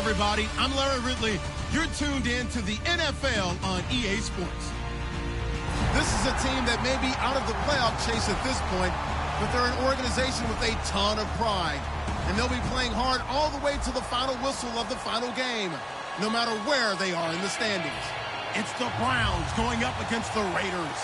everybody. I'm Larry Ridley. You're tuned in to the NFL on EA Sports. This is a team that may be out of the playoff chase at this point, but they're an organization with a ton of pride. And they'll be playing hard all the way to the final whistle of the final game, no matter where they are in the standings. It's the Browns going up against the Raiders.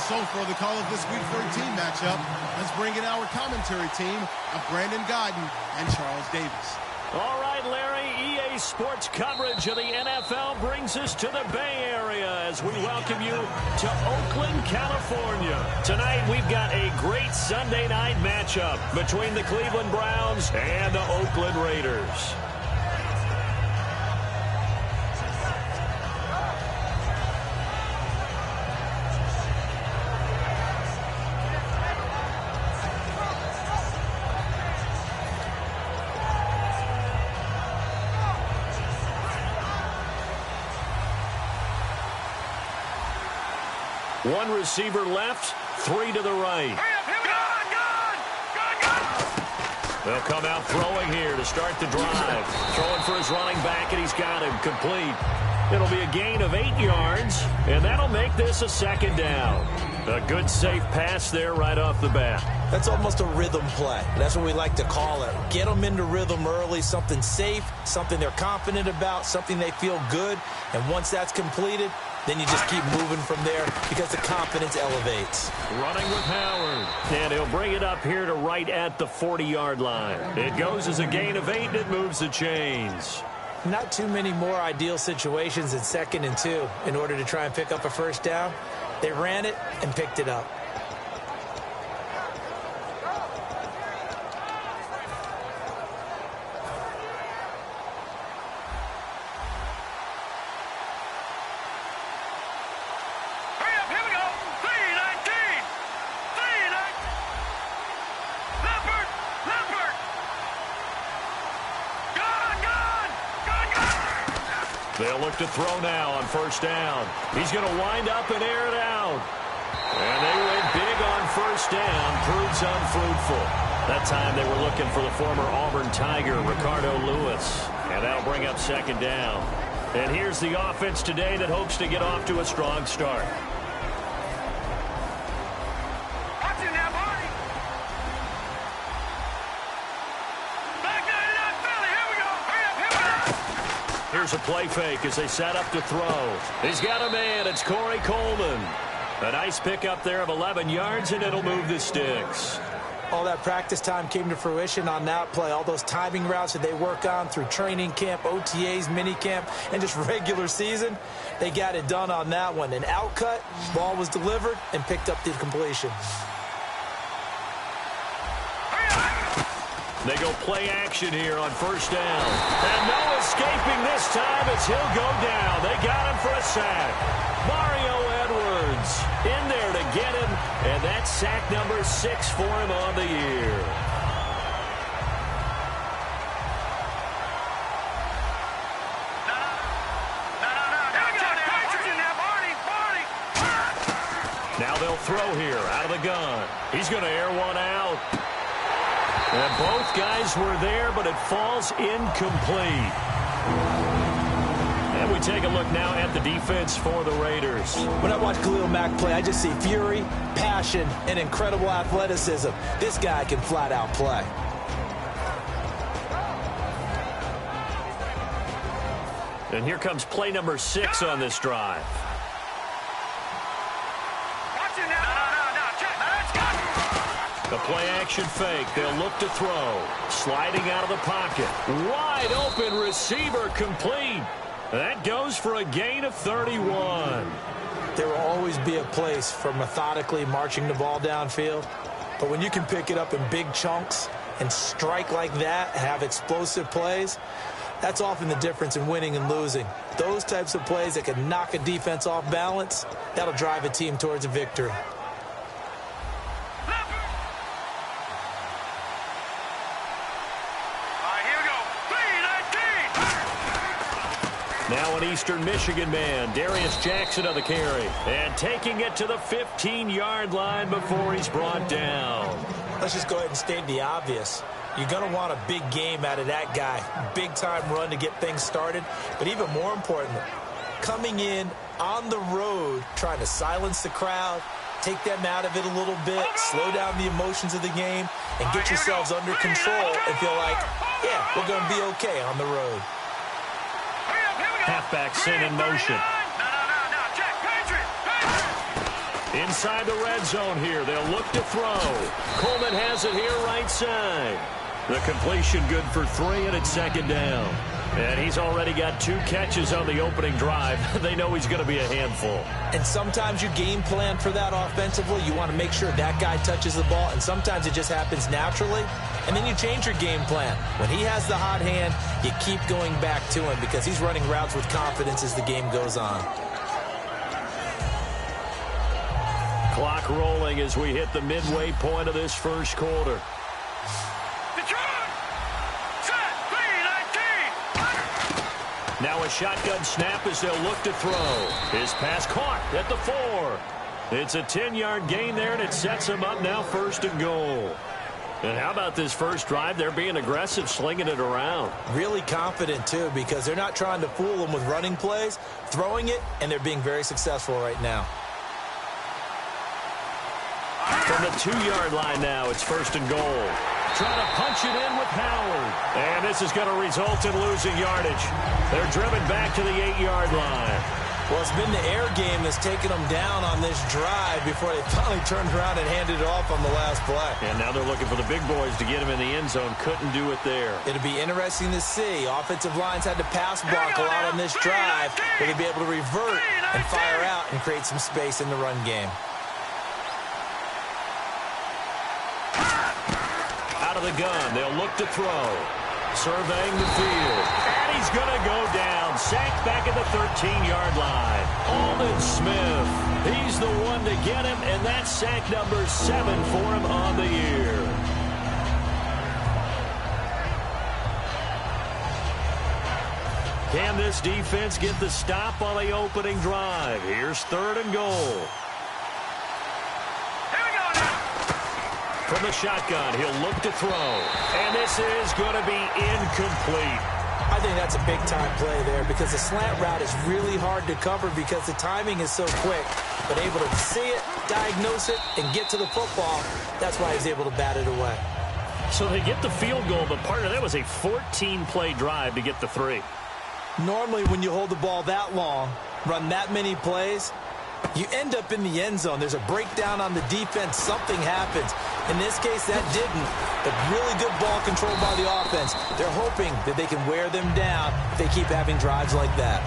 So for the call of this Week 13 matchup, let's bring in our commentary team of Brandon Godden and Charles Davis. All right, Larry, EA Sports coverage of the NFL brings us to the Bay Area as we welcome you to Oakland, California. Tonight, we've got a great Sunday night matchup between the Cleveland Browns and the Oakland Raiders. One receiver left, three to the right. They'll come out throwing here to start the drive. Throwing for his running back, and he's got him complete. It'll be a gain of 8 yards, and that'll make this a second down. A good, safe pass there right off the bat. That's almost a rhythm play. That's what we like to call it. Get them into rhythm early, something safe, something they're confident about, something they feel good. And once that's completed, then you just keep moving from there because the confidence elevates. Running with Howard. And he'll bring it up here to right at the 40-yard line. It goes as a gain of 8, and it moves the chains. Not too many more ideal situations in 2nd and 2 in order to try and pick up a first down. They ran it and picked it up. They'll look to throw now on first down. He's going to wind up and air it out. And they went big on first down. Proves unfruitful. That time they were looking for the former Auburn Tiger, Ricardo Lewis. And that'll bring up second down. And here's the offense today that hopes to get off to a strong start. Here's a play fake as they set up to throw. He's got a man. It's Corey Coleman. A nice pickup there of 11 yards, and it'll move the sticks. All that practice time came to fruition on that play. All those timing routes that they work on through training camp, OTAs, mini camp, and just regular season, they got it done on that one. An outcut, ball was delivered, and picked up the completion. They go play action here on first down. And no escaping this time as he'll go down. They got him for a sack. Mario Edwards in there to get him. And that's sack number 6 for him on the year. Now they'll throw here out of the gun. He's going to air one out. And both guys were there, but it falls incomplete. And we take a look now at the defense for the Raiders. When I watch Khalil Mack play, I just see fury, passion, and incredible athleticism. This guy can flat out play. And here comes play number 6 on this drive. The play-action fake. They'll look to throw. Sliding out of the pocket. Wide open receiver complete. That goes for a gain of 31. There will always be a place for methodically marching the ball downfield. But when you can pick it up in big chunks and strike like that, have explosive plays, that's often the difference in winning and losing. Those types of plays that can knock a defense off balance, that'll drive a team towards a victory. Now an Eastern Michigan man, Darius Jackson on the carry. And taking it to the 15-yard line before he's brought down. Let's just go ahead and state the obvious. You're going to want a big game out of that guy. Big-time run to get things started. But even more importantly, coming in on the road, trying to silence the crowd, take them out of it a little bit, slow down the emotions of the game, and get yourselves under control and feel like, yeah, we're going to be okay on the road. Halfback sent in motion. Inside the red zone here. They'll look to throw. Coleman has it here right side. The completion good for 3, and it's second down. And he's already got 2 catches on the opening drive. They know he's going to be a handful. And sometimes you game plan for that offensively. You want to make sure that guy touches the ball, and sometimes it just happens naturally. And then you change your game plan. When he has the hot hand, you keep going back to him because he's running routes with confidence as the game goes on. Clock rolling as we hit the midway point of this first quarter. Now a shotgun snap as they'll look to throw. His pass caught at the 4. It's a 10-yard gain there, and it sets him up now 1st and goal. And how about this first drive? They're being aggressive, slinging it around. Really confident, too, because they're not trying to fool them with running plays, throwing it, and they're being very successful right now. From the 2-yard line now, it's 1st and goal. Trying to punch it in with Howard. And this is going to result in losing yardage. They're driven back to the 8-yard line. Well, it's been the air game that's taken them down on this drive before they finally turned around and handed it off on the last play. And now they're looking for the big boys to get him in the end zone. Couldn't do it there. It'll be interesting to see. Offensive lines had to pass block a lot on this drive. They'll be able to revert and fire out and create some space in the run game. Out of the gun, they'll look to throw. Surveying the field. And he's going to go down. Sacked back at the 13-yard line. Aldon Smith. He's the one to get him, and that's sack number 7 for him on the year. Can this defense get the stop on the opening drive? Here's 3rd and goal. From the shotgun, he'll look to throw. And this is going to be incomplete. I think that's a big-time play there because the slant route is really hard to cover because the timing is so quick. But able to see it, diagnose it, and get to the football, that's why he's able to bat it away. So they get the field goal, but part of that was a 14-play drive to get the 3. Normally, when you hold the ball that long, run that many plays, you end up in the end zone. There's a breakdown on the defense. Something happens. In this case, that didn't. But really good ball control by the offense. They're hoping that they can wear them down if they keep having drives like that.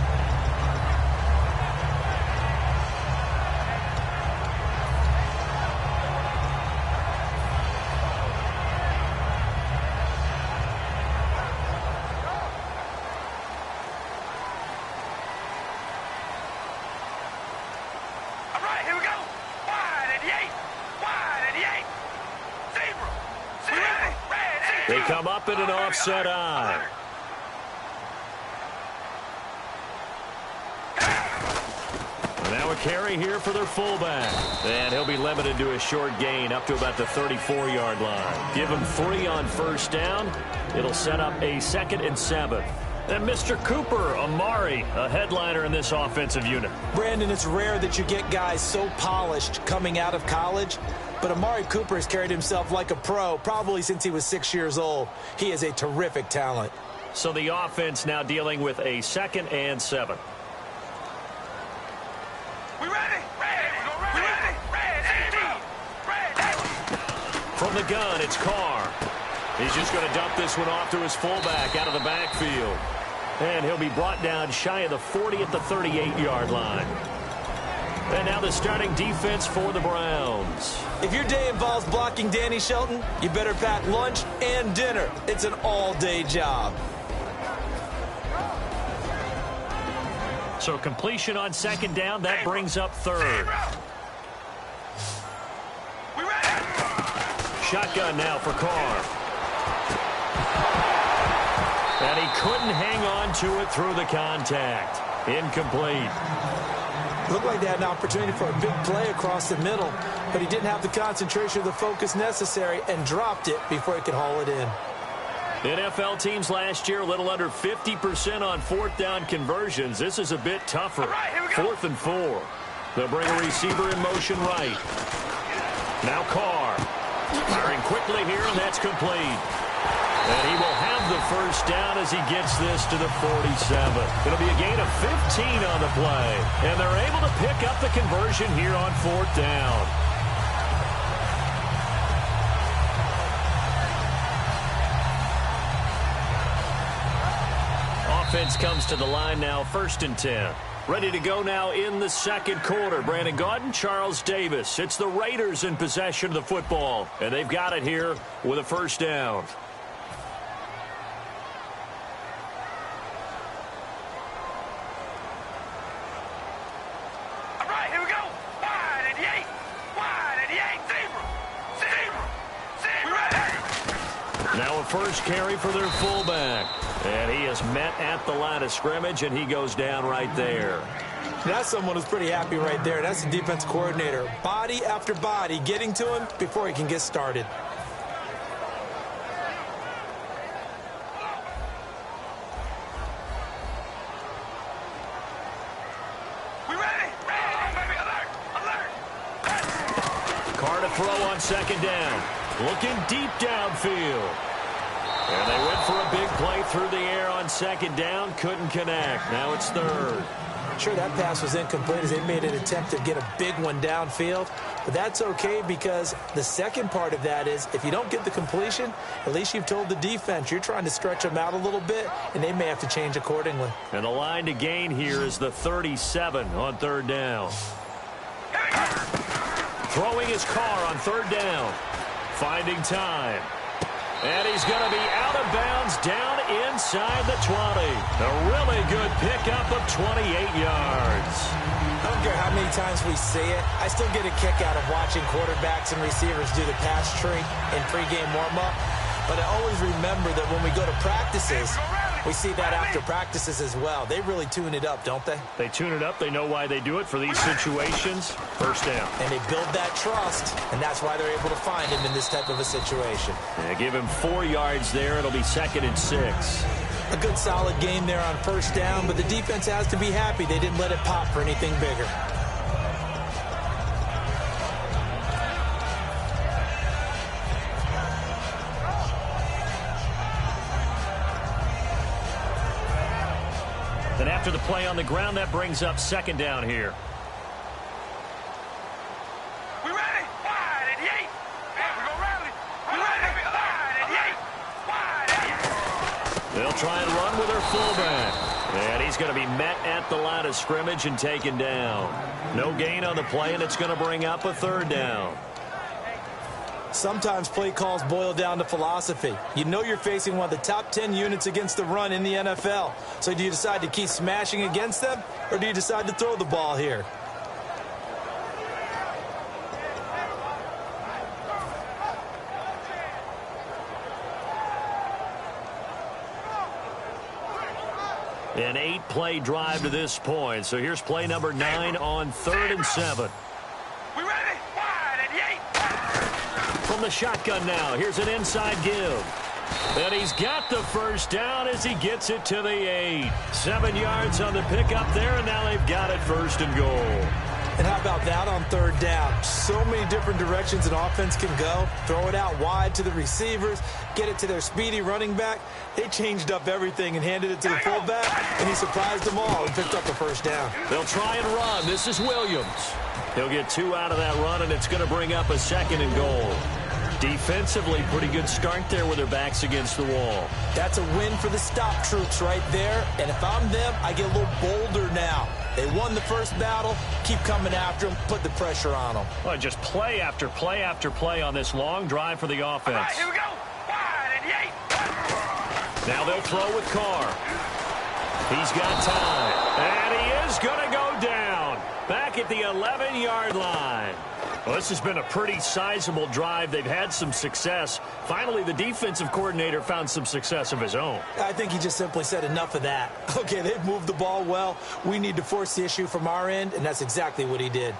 They come up in an offset eye. Now a carry here for their fullback. And he'll be limited to a short gain up to about the 34-yard line. Give him 3 on 1st down. It'll set up a 2nd and 7. And Mr. Cooper, Amari, a headliner in this offensive unit. Brandon, it's rare that you get guys so polished coming out of college. But Amari Cooper has carried himself like a pro probably since he was 6 years old. He is a terrific talent. So the offense now dealing with a 2nd and 7. We ready? From the gun, it's Carr. He's just going to dump this one off to his fullback out of the backfield. And he'll be brought down shy of the 40 at the 38-yard line. And now the starting defense for the Browns. If your day involves blocking Danny Shelton, you better pack lunch and dinner. It's an all-day job. So completion on 2nd down, that brings up 3rd. Shotgun now for Carr. And he couldn't hang on to it through the contact. Incomplete. Looked like they had an opportunity for a big play across the middle, but he didn't have the concentration or the focus necessary and dropped it before he could haul it in. NFL teams last year a little under 50% on fourth down conversions. This is a bit tougher. Fourth and 4. They'll bring a receiver in motion right. Now Carr. Firing quickly here, and that's complete. And he will have the first down as he gets this to the 47. It'll be a gain of 15 on the play. And they're able to pick up the conversion here on fourth down. Offense comes to the line now, 1st and 10. Ready to go now in the second quarter. Brandon Gaudin, Charles Davis. It's the Raiders in possession of the football. And they've got it here with a first down. All right, here we go. Wide at the 8. Wide at the 8. Zebra. We're ready. Now a first carry for their fullback. And he is met at the line of scrimmage, and he goes down right there. That's someone who's pretty happy right there. That's the defense coordinator. Body after body getting to him before he can get started. We ready? Ready, baby. Alert. Alert. Carr to throw on second down. Looking deep downfield. And they went for a big play through the air on second down. Couldn't connect. Now it's third. Sure, that pass was incomplete as they made an attempt to get a big one downfield. But that's okay because the second part of that is if you don't get the completion, at least you've told the defense you're trying to stretch them out a little bit, and they may have to change accordingly. And the line to gain here is the 37 on third down. Throwing his Carr on third down. Finding time. And he's going to be out of bounds down inside the 20. A really good pickup of 28 yards. I don't care how many times we see it. I still get a kick out of watching quarterbacks and receivers do the pass tree in pregame warm-up. But I always remember that when we go to practices, we see that after practices as well. They really tune it up, don't they? They tune it up. They know why they do it for these situations. First down. And they build that trust, and that's why they're able to find him in this type of a situation. Yeah, give him 4 yards there. It'll be 2nd and 6. A good solid game there on first down, but the defense has to be happy they didn't let it pop for anything bigger. Then after the play on the ground, that brings up second down here. We ready? Wide at the 8. We're going to rally. We ready? Wide at the 8. Wide at the 8. They'll try and run with their fullback. And he's going to be met at the line of scrimmage and taken down. No gain on the play, and it's going to bring up a third down. Sometimes play calls boil down to philosophy. You know you're facing one of the top 10 units against the run in the NFL. So do you decide to keep smashing against them, or do you decide to throw the ball here? An 8-play drive to this point. So here's play number 9 on 3rd and 7. We ready? Wide at the 8. From the shotgun now, here's an inside give. And he's got the first down as he gets it to the 8. 7 yards on the pickup there, and now they've got it 1st and goal. And how about that on third down? So many different directions an offense can go. Throw it out wide to the receivers, get it to their speedy running back. They changed up everything and handed it to the fullback, and he surprised them all and picked up the first down. They'll try and run. This is Williams. He'll get 2 out of that run, and it's going to bring up a 2nd and goal. Defensively, pretty good start there with their backs against the wall. That's a win for the stop troops right there. And if I'm them, I get a little bolder now. They won the first battle. Keep coming after them. Put the pressure on them. Well, just play after play after play on this long drive for the offense. All right, here we go. Wide at the 8. Now they'll throw with Carr. He's got time. And he is going to go down. Back at the 11-yard line. Well, this has been a pretty sizable drive. They've had some success. Finally, the defensive coordinator found some success of his own. I think he just simply said enough of that. Okay, they've moved the ball well. We need to force the issue from our end, and that's exactly what he did.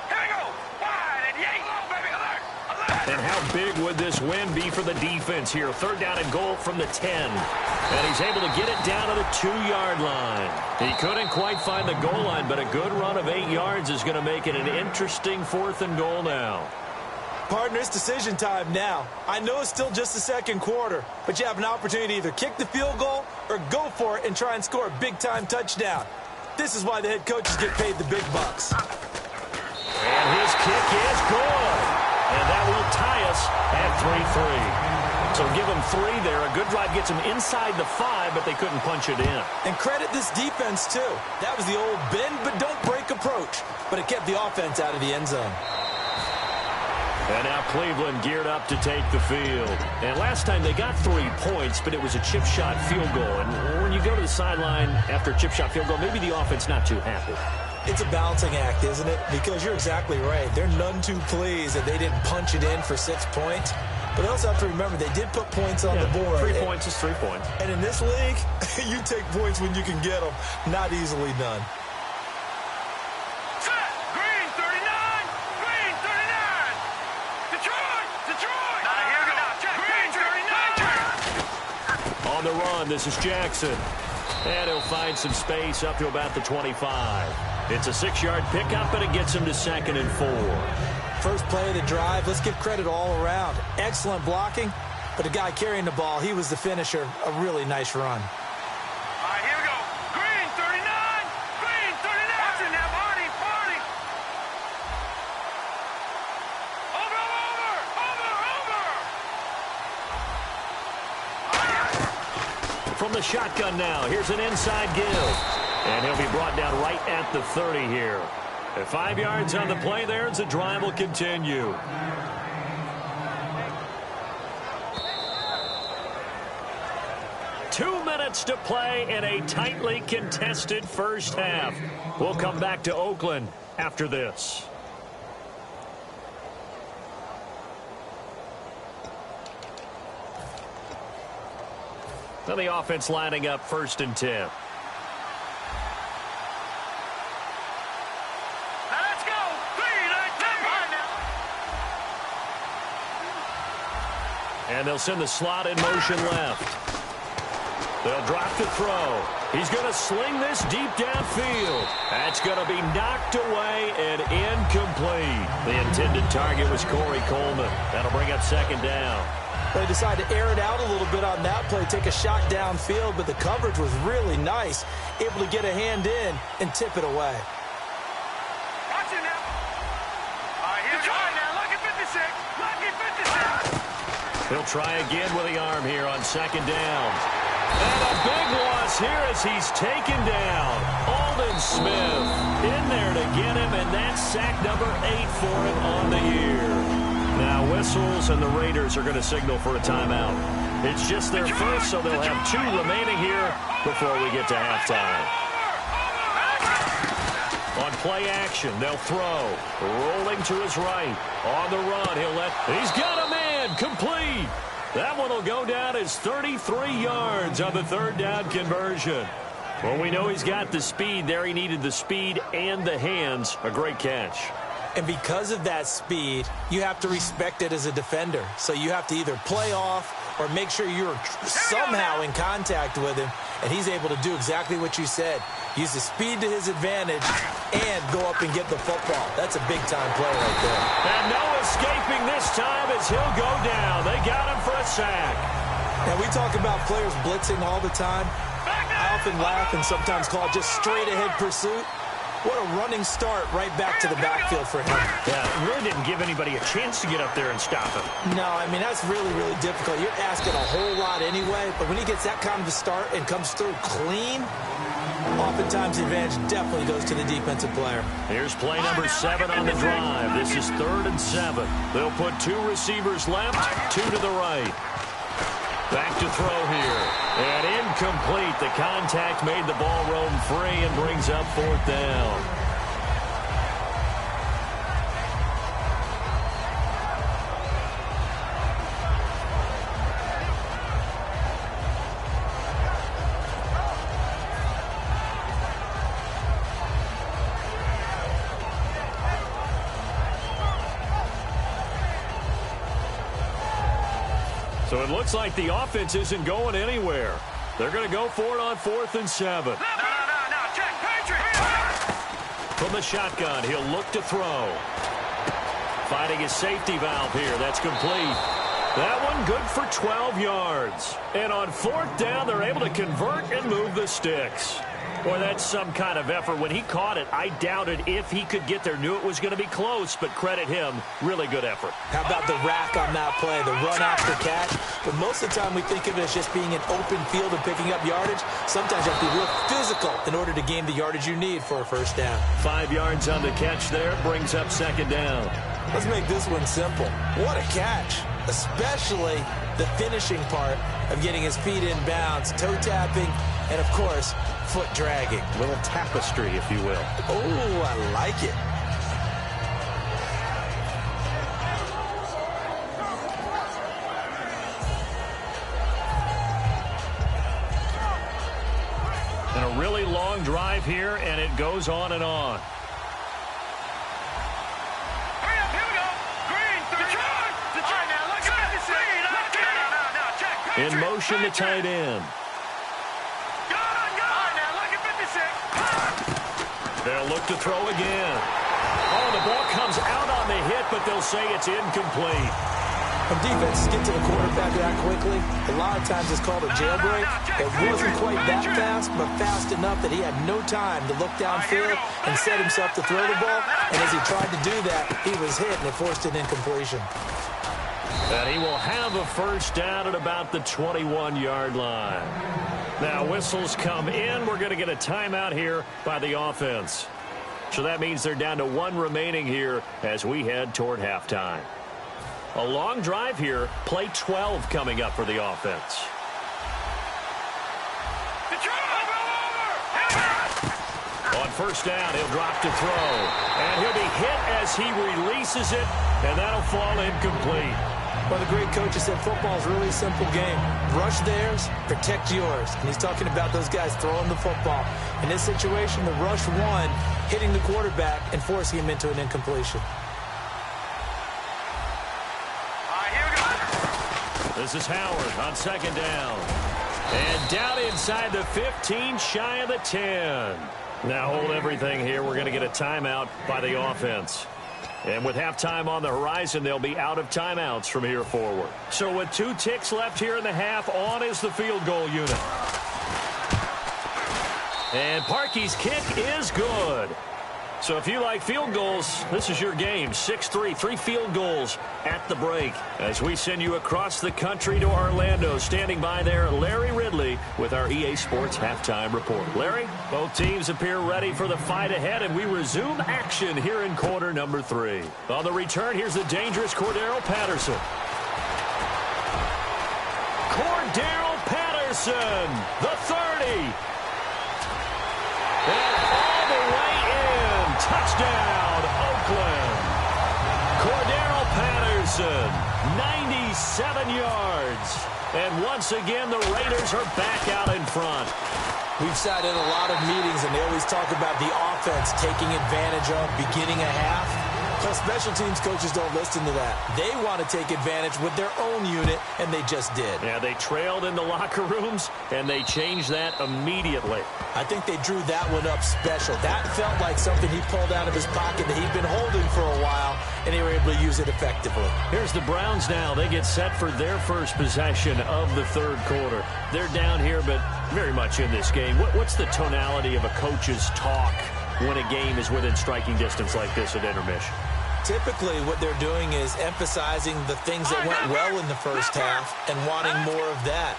Here we go. Wide at the 8. Oh, baby, alert. Alert. And how big would this win be for the defense here? Third down and goal from the 10. And he's able to get it down to the 2-yard line. He couldn't quite find the goal line, but a good run of 8 yards is going to make it an interesting 4th and goal now. Partner, it's decision time now. I know it's still just the second quarter, but you have an opportunity to either kick the field goal or go for it and try and score a big-time touchdown. This is why the head coaches get paid the big bucks. And his kick is good. And that will tie us at 3-3. So give them 3 there. A good drive gets them inside the 5, but they couldn't punch it in. And credit this defense, too. That was the old bend but don't break approach, but it kept the offense out of the end zone. And now Cleveland geared up to take the field. And last time they got 3 points, but it was a chip shot field goal. And when you go to the sideline after a chip shot field goal, maybe the offense not too happy. It's a balancing act, isn't it? Because you're exactly right. They're none too pleased that they didn't punch it in for 6 points. But they also have to remember they did put points on the board. 3 points is 3 points. And in this league, you take points when you can get them. Not easily done. Green 39! Green 39! Detroit! Detroit! Here we go. Green 39! On the run, this is Jackson. And he'll find some space up to about the 25. It's a 6-yard pickup, and it gets him to 2nd and 4. First play of the drive, let's give credit all around. Excellent blocking, but the guy carrying the ball, he was the finisher. A really nice run. All right, here we go. Green 39! Green 39! Watch it now, Marty! Marty! Over! From the shotgun now, here's an inside give. And he'll be brought down right at the 30 here. At 5 yards on the play there, as the drive will continue. Two minutes to play in a tightly contested first half. We'll come back to Oakland after this. Now the offense lining up 1st and 10. And they'll send the slot in motion left. They'll drop to throw. He's going to sling this deep downfield. That's going to be knocked away and incomplete. The intended target was Corey Coleman. That'll bring up 2nd down. They decided to air it out a little bit on that play, take a shot downfield, but the coverage was really nice. Able to get a hand in and tip it away. Watch it now. All right, here's try now. Lucky 56. Lucky 56. He'll try again with the arm here on 2nd down. And a big loss here as he's taken down. Aldon Smith in there to get him, and that's sack number 8 for him on the year. Now whistles, and the Raiders are going to signal for a timeout. It's just their first, so they'll have 2 remaining here before we get to halftime. On play action, they'll throw. Rolling to his right. On the run, he's got a man, complete. That one will go down as 33 yards on the 3rd down conversion. Well, we know he's got the speed there. He needed the speed and the hands. A great catch. And because of that speed, you have to respect it as a defender. So you have to either play off or make sure you're somehow in contact with him. And he's able to do exactly what you said. Use the speed to his advantage and go up and get the football. That's a big-time play right there. And no escaping this time as he'll go down. They got him for a sack. Now, we talk about players blitzing all the time. I often laugh and sometimes call it just straight-ahead pursuit. What a running start right back to the backfield for him. Yeah, it really didn't give anybody a chance to get up there and stop him. No, I mean, that's really, really difficult. You're asking a whole lot anyway, but when he gets that kind of a start and comes through clean, oftentimes the advantage definitely goes to the defensive player. Here's play number 7 on the drive. This is 3rd and 7. They'll put 2 receivers left, 2 to the right. Back to throw here. And incomplete. The contact made the ball roam free and brings up 4th down. So it looks like the offense isn't going anywhere. They're going to go for it on 4th and 7. No, check, Patriot. From the shotgun, he'll look to throw. Finding his safety valve here. That's complete. That one good for 12 yards. And on 4th down, they're able to convert and move the sticks. Boy, that's some kind of effort. When he caught it, I doubted if he could get there. Knew it was going to be close, but credit him. Really good effort. How about the rack on that play, the run after catch? But most of the time we think of it as just being an open field and picking up yardage. Sometimes you have to be real physical in order to gain the yardage you need for a first down. 5 yards on the catch there. Brings up 2nd down. Let's make this one simple. What a catch, especially the finishing part of getting his feet in bounds, toe tapping, and, of course, foot dragging. Little tapestry, if you will. Oh, I like it. And a really long drive here, and it goes on and on. Hurry up, here we go. Green, the charge. All right, now, look at this. No, check, Patriot. In motion to tight end. They'll look to throw again. Oh, the ball comes out on the hit, but they'll say it's incomplete. When defenses get to the quarterback that quickly, a lot of times it's called a jailbreak. It wasn't quite that fast, but fast enough that he had no time to look downfield and set himself to throw the ball. And as he tried to do that, he was hit, and it forced an incompletion. And he will have a first down at about the 21-yard line. Now, whistles come in. We're going to get a timeout here by the offense. So that means they're down to 1 remaining here as we head toward halftime. A long drive here. Play 12 coming up for the offense. On first down, he'll drop to throw. And he'll be hit as he releases it, and that'll fall incomplete. Well, the great coach has said football is really a simple game. Rush theirs, protect yours. And he's talking about those guys throwing the football. In this situation, the rush won, hitting the quarterback and forcing him into an incompletion. This is Howard on 2nd down. And down inside the 15, shy of the 10. Now hold everything here. We're going to get a timeout by the offense. And with halftime on the horizon, they'll be out of timeouts from here forward. So with 2 ticks left here in the half, on is the field goal unit. And Parkey's kick is good. So if you like field goals, this is your game. 6-3, 3 field goals at the break. As we send you across the country to Orlando, standing by there, Larry Ridley with our EA Sports Halftime Report. Larry, both teams appear ready for the fight ahead, and we resume action here in quarter number 3. On the return, here's the dangerous Cordero Patterson. Cordero Patterson, the 30. And all the way in. Touchdown, Oakland. Cordero Patterson, 97 yards. And once again, the Raiders are back out in front. We've sat in a lot of meetings, and they always talk about the offense taking advantage of beginning a half. But special teams coaches don't listen to that. They want to take advantage with their own unit, and they just did. Yeah, they trailed in the locker rooms, and they changed that immediately. I think they drew that one up special. That felt like something he pulled out of his pocket that he'd been holding for a while, and they were able to use it effectively. Here's the Browns now. They get set for their first possession of the third quarter. They're down here, but very much in this game. What's the tonality of a coach's talk when a game is within striking distance like this at intermission? Typically, what they're doing is emphasizing the things that went well in the first half and wanting more of that.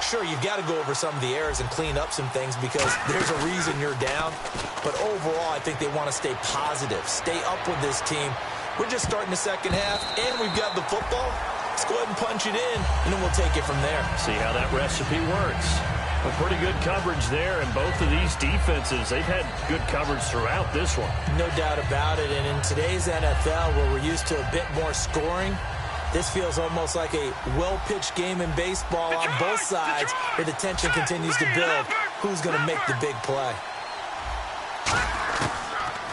Sure, you've got to go over some of the errors and clean up some things because there's a reason you're down. But overall, I think they want to stay positive, stay up with this team. We're just starting the second half, and we've got the football. Let's go ahead and punch it in, and then we'll take it from there. See how that recipe works. A pretty good coverage there, and both of these defenses, they've had good coverage throughout this one. No doubt about it, and in today's NFL, where we're used to a bit more scoring, this feels almost like a well-pitched game in baseball on both sides, where the tension continues to build. Who's going to make the big play?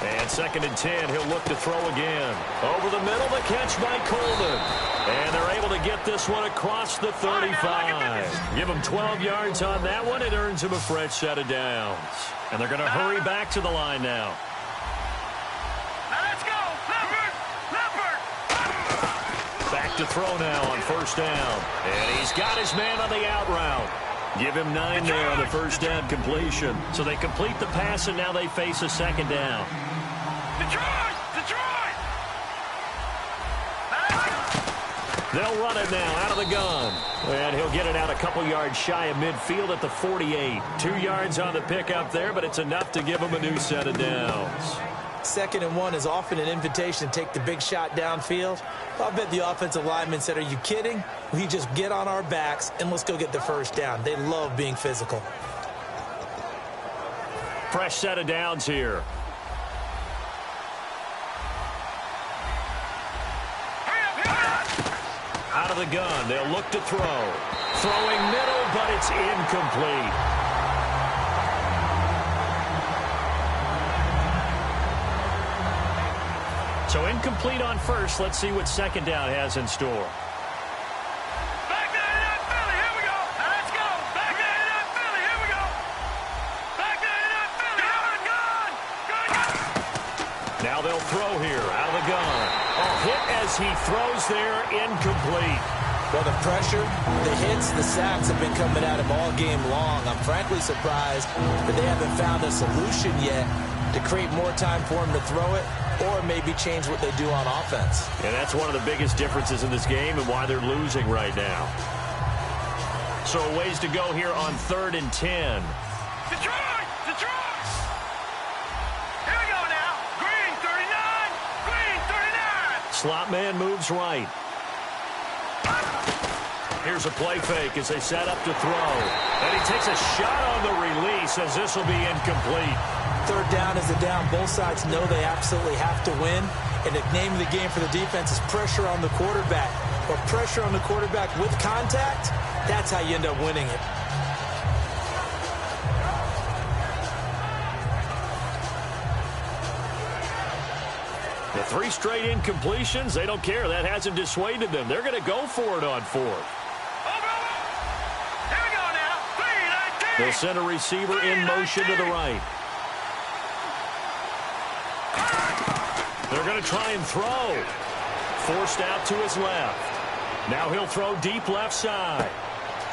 And 2nd and 10, he'll look to throw again. Over the middle, the catch by Coleman. And they're able to get this one across the 35. Give him 12 yards on that one. It earns him a fresh set of downs. And they're going to hurry back to the line now. Let's go, Leopard! Back to throw now on 1st down. And he's got his man on the out route. Give him 9 there on the 1st down completion. So they complete the pass, and now they face a 2nd down. Detroit! They'll run it now out of the gun. And he'll get it out a couple yards shy of midfield at the 48. 2 yards on the pickup there, but it's enough to give him a new set of downs. 2nd and 1 is often an invitation to take the big shot downfield. I'll bet the offensive linemen said, are you kidding? We just get on our backs and let's go get the 1st down. They love being physical. Fresh set of downs here. Out of the gun, they'll look to throw. Throwing middle, but it's incomplete. So incomplete on 1st. Let's see what 2nd down has in store. Back to Philly, here we go. Let's go. Back to Philly, here we go. Back to Philly, out of the gun. Now they'll throw here, out of the gun. Hit as he throws there, incomplete. Well, the pressure, the hits, the sacks have been coming at him all game long. I'm frankly surprised that they haven't found a solution yet to create more time for him to throw it or maybe change what they do on offense. And that's one of the biggest differences in this game and why they're losing right now. So a ways to go here on 3rd and 10. Detroit! Here we go now. Green 39. Slot man moves right. Here's a play fake as they set up to throw. And he takes a shot on the release as this will be incomplete. 3rd down is the down. Both sides know they absolutely have to win. And the name of the game for the defense is pressure on the quarterback. But pressure on the quarterback with contact, that's how you end up winning it. The 3 straight incompletions, they don't care. That hasn't dissuaded them. They're going to go for it on 4th. Here we go now. 3-19. They'll send a receiver in motion to the right. They're going to try and throw. Forced out to his left. Now he'll throw deep left side.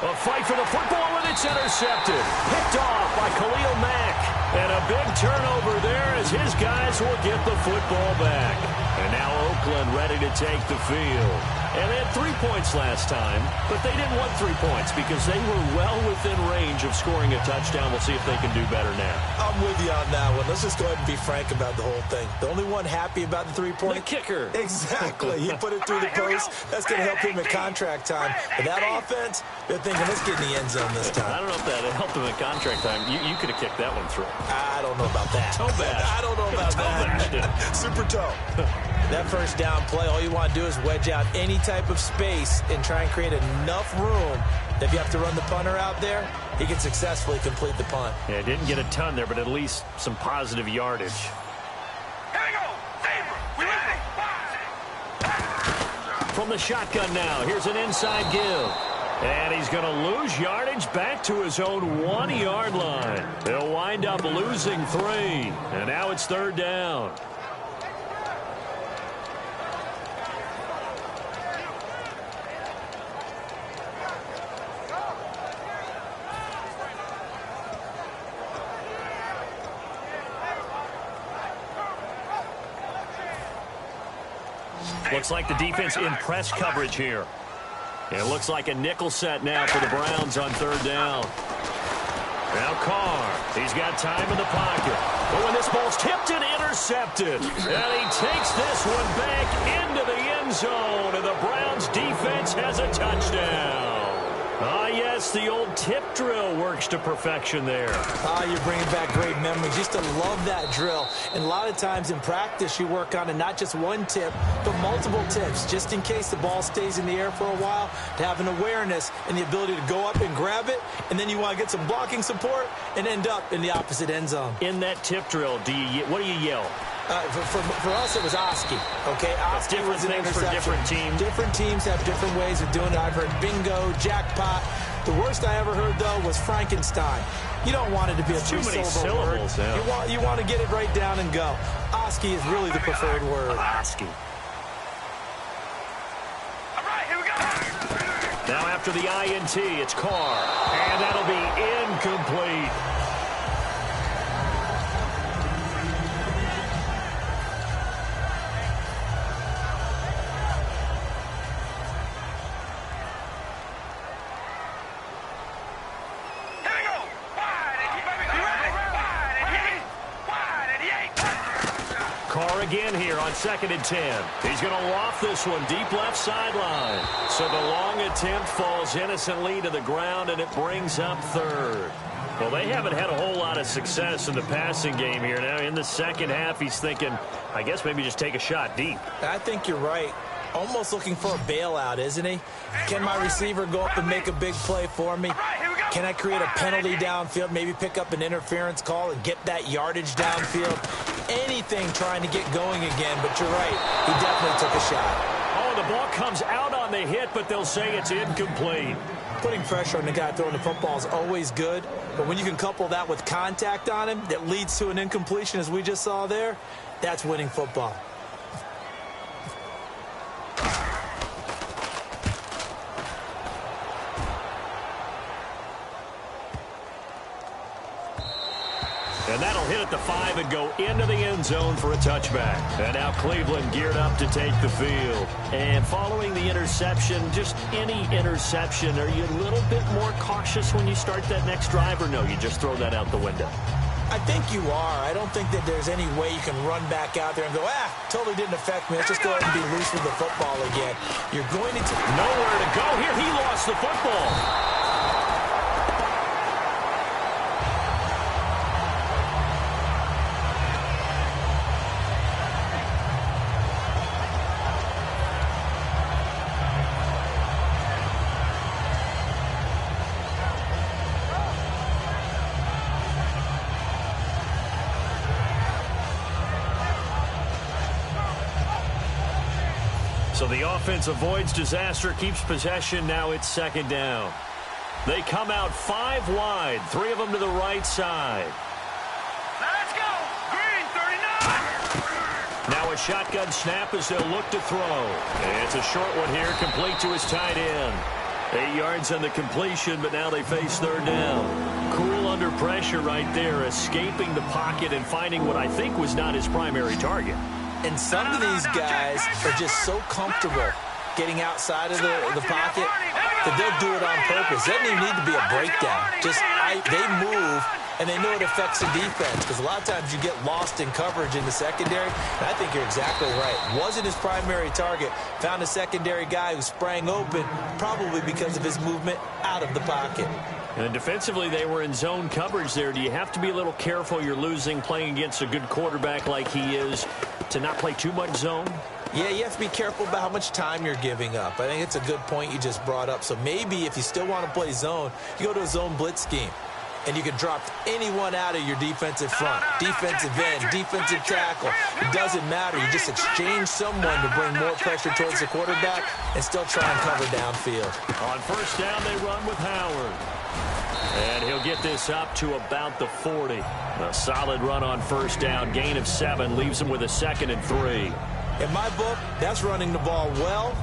A fight for the football, and it's intercepted. Picked off by Khalil Mack. And a big turnover there as his guys will get the football back. And now Oakland ready to take the field. And they had 3 points last time, but they didn't want 3 points because they were well within range of scoring a touchdown. We'll see if they can do better now. I'm with you on that one. Let's just go ahead and be frank about the whole thing. The only one happy about the 3-point. The kicker. Exactly. He put it through the post. That's going to help him at contract time. But that offense, they're thinking, let's get in the end zone this time. I don't know if that helped him at contract time. You could have kicked that one through. I don't know about that. Toe bash. I don't know about that. Super toe. That 1st down play, all you want to do is wedge out any type of space and try and create enough room. If you have to run the punter out there, he can successfully complete the punt. Yeah, didn't get a ton there, but at least some positive yardage. Here we go. Zebra. We ready. From the shotgun now, here's an inside give. And he's going to lose yardage back to his own 1-yard line. They'll wind up losing 3. And now it's 3rd down. Looks like the defense in press coverage here. It looks like a nickel set now for the Browns on 3rd down. Now Carr, he's got time in the pocket. But when this ball's tipped and intercepted, and he takes this one back into the end zone, and the Browns defense has a touchdown. Yes, the old tip drill works to perfection there. You're bringing back great memories. Used to love that drill. And a lot of times in practice, you work on it, not just one tip, but multiple tips, just in case the ball stays in the air for a while, to have an awareness and the ability to go up and grab it, and then you want to get some blocking support and end up in the opposite end zone. In that tip drill, what do you yell? For us, it was Oski. Okay, Oski was an things for different teams. Different teams have different ways of doing it. I've heard bingo, jackpot. The worst I ever heard, though, was Frankenstein. You don't want it to be a three-syllable word. Yeah. You want to get it right down and go. Oski is really the preferred word. Oski. All right, here we go. Now after the INT, it's Carr. And that'll be incomplete. Again here on 2nd and 10. He's going to loft this one deep left sideline. So the long attempt falls innocently to the ground, and it brings up 3rd. Well, they haven't had a whole lot of success in the passing game here. Now in the second half, he's thinking, I guess maybe just take a shot deep. I think you're right. Almost looking for a bailout, isn't he? Can my receiver go up and make a big play for me? Can I create a penalty downfield, maybe pick up an interference call and get that yardage downfield? Anything trying to get going again, but you're right. He definitely took a shot. Oh, the ball comes out on the hit, but they'll say it's incomplete. Putting pressure on the guy throwing the football is always good, but when you can couple that with contact on him that leads to an incompletion, as we just saw there, that's winning football. And that'll hit at the 5 and go into the end zone for a touchback. And now Cleveland geared up to take the field. And following the interception, just any interception, are you a little bit more cautious when you start that next drive, or no, you just throw that out the window? I think you are. I don't think that there's any way you can run back out there and go, totally didn't affect me. Let's just go ahead and be loose with the football again. You're going to... Nowhere to go here. He lost the football. So the offense avoids disaster, keeps possession. Now it's 2nd down. They come out 5 wide, 3 of them to the right side. Let's go. Green, 39. Now a shotgun snap as they'll look to throw. It's a short one here, complete to his tight end. 8 yards on the completion, but now they face 3rd down. Cool under pressure right there, escaping the pocket and finding what I think was not his primary target. And some of these guys are just so comfortable getting outside of the pocket that they'll do it on purpose. It doesn't even need to be a breakdown. They move, and they know it affects the defense, because a lot of times you get lost in coverage in the secondary. And I think you're exactly right. Wasn't his primary target. Found a secondary guy who sprang open, probably because of his movement out of the pocket. And defensively, they were in zone coverage there. Do you have to be a little careful? You're losing playing against a good quarterback like he is to not play too much zone? Yeah, you have to be careful about how much time you're giving up. I think it's a good point you just brought up. So maybe if you still want to play zone, you go to a zone blitz scheme. And you can drop anyone out of your defensive front, defensive end, defensive tackle. It doesn't matter. You just exchange someone to bring more pressure towards the quarterback and still try and cover downfield. On 1st down, they run with Howard. And he'll get this up to about the 40. A solid run on 1st down. Gain of 7 leaves him with a 2nd and 3. In my book, that's running the ball well,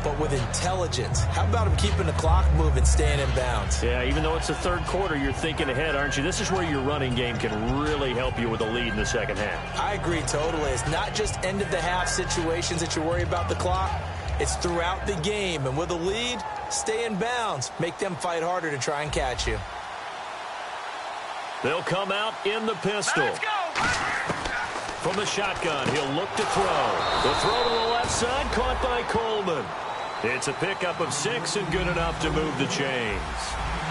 but with intelligence. How about him keeping the clock moving, staying in bounds? Yeah, even though it's the 3rd quarter, you're thinking ahead, aren't you? This is where your running game can really help you with a lead in the 2nd half. I agree totally. It's not just end-of-the-half situations that you worry about the clock. It's throughout the game. And with a lead, stay in bounds. Make them fight harder to try and catch you. They'll come out in the pistol. Let's go. From the shotgun, he'll look to throw. The throw to the left side, caught by Coleman. It's a pickup of 6 and good enough to move the chains.